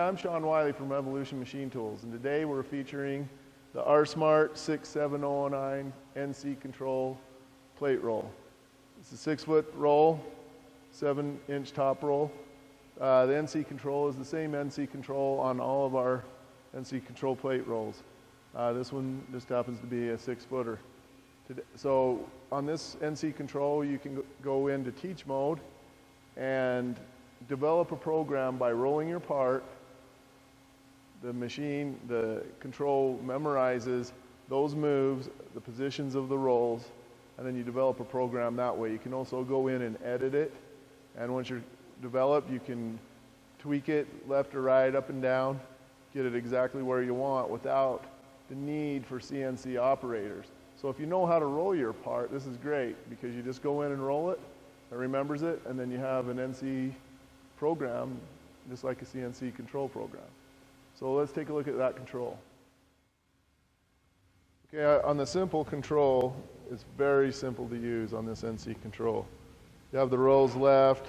I'm Shaun Wyllie from Evolution Machine Tools, and today we're featuring the R-SMART 67009 NC Control plate roll. It's a 6-foot roll, 7-inch top roll. The NC Control is the same NC Control on all of our NC Control plate rolls. This one just happens to be a 6-footer. So on this NC Control, you can go into teach mode and develop a program by rolling your part. The machine, the control memorizes those moves, the positions of the rolls, and then you develop a program that way. You can also go in and edit it, and once you're developed, you can tweak it left or right, up and down, get it exactly where you want without the need for CNC operators. So if you know how to roll your part, this is great because you just go in and roll it, it remembers it, and then you have an NC program just like a CNC control program. So let's take a look at that control. Okay, on the simple control, it's very simple to use on this NC control. You have the rolls left,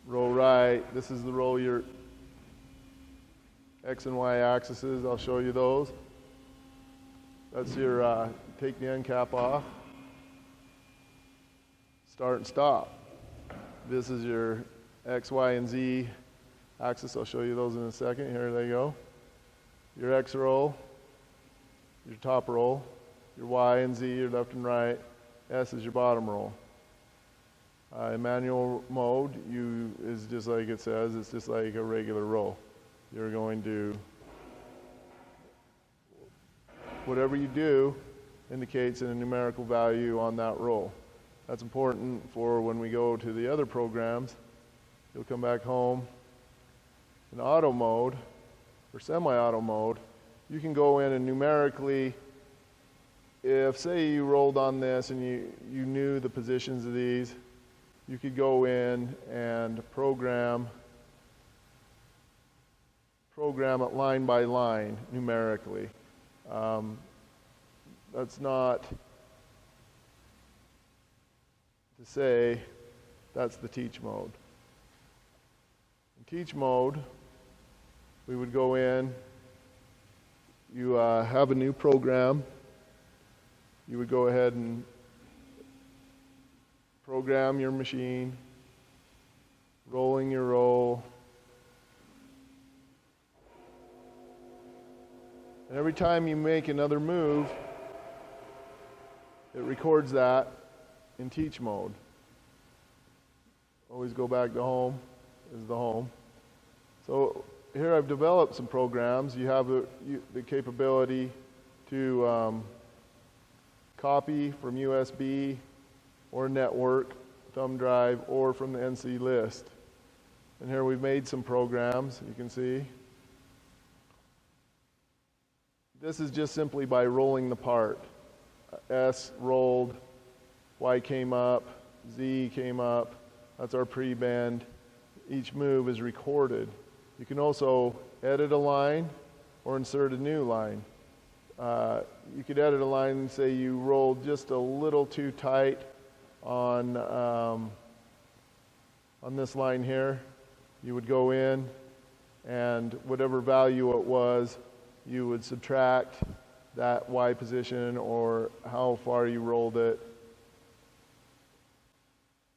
roll right. This is the roll your X and Y axes. I'll show you those. That's your, take the end cap off, start and stop. This is your X, Y, and Z axis. I'll show you those in a second. Here they go. Your X roll, your top roll, your Y and Z, your left and right. S is your bottom roll. In manual mode, is just like it says, it's just like a regular roll. You're going to, whatever you do indicates a numerical value on that roll. That's important for when we go to the other programs. You'll come back home. In auto mode, or semi-auto mode, you can go in and numerically, if say you rolled on this and you knew the positions of these, you could go in and program it line by line numerically. That's not to say that's the teach mode. In teach mode, we would go in, you have a new program, you would go ahead and program your machine, rolling your roll, and every time you make another move, it records that in teach mode. Always go back to home, is the home. So here I've developed some programs. You have the capability to copy from USB or network, thumb drive, or from the NC list. And here we've made some programs, you can see. This is just simply by rolling the part. S rolled, Y came up, Z came up. That's our pre-bend. Each move is recorded. You can also edit a line or insert a new line. You could edit a line and say you rolled just a little too tight on this line here. You would go in and whatever value it was, you would subtract that Y position or how far you rolled it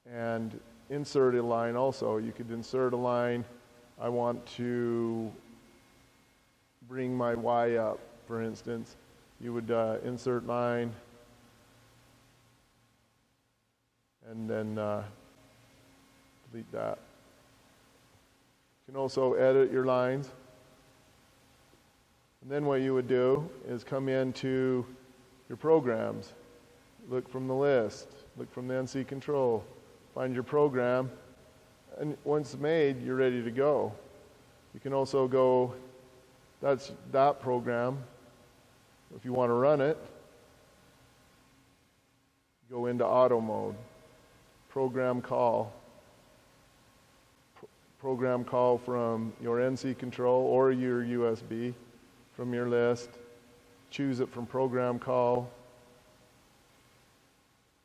and insert a line also. You could insert a line. I want to bring my Y up, for instance. You would insert line and then delete that. You can also edit your lines. And then what you would do is come into your programs. Look from the list. Look from the NC Control. Find your program. And once made, you're ready to go. You can also go, that's that program. If you want to run it, go into auto mode. Program call. Program call from your NC Control or your USB from your list. Choose it from program call.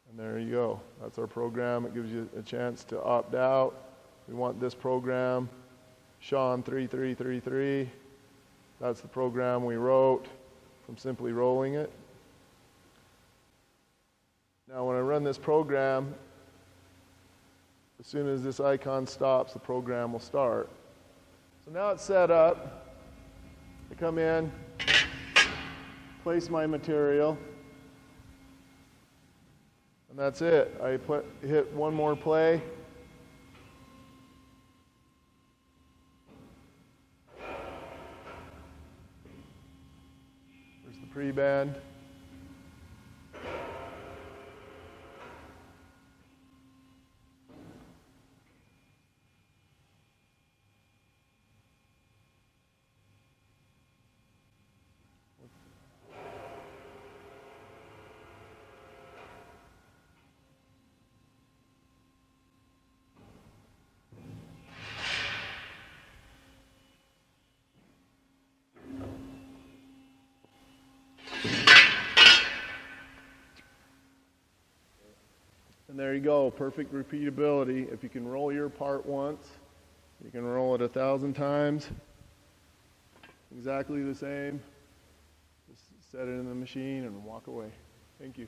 And there you go. That's our program. It gives you a chance to opt out. We want this program. Shaun 3333. That's the program we wrote from simply rolling it. Now when I run this program, as soon as this icon stops, the program will start. So now it's set up. I come in, place my material, and that's it. I hit one more play. There's the pre-band. And there you go, perfect repeatability. If you can roll your part once, you can roll it 1,000 times. Exactly the same. Just set it in the machine and walk away. Thank you.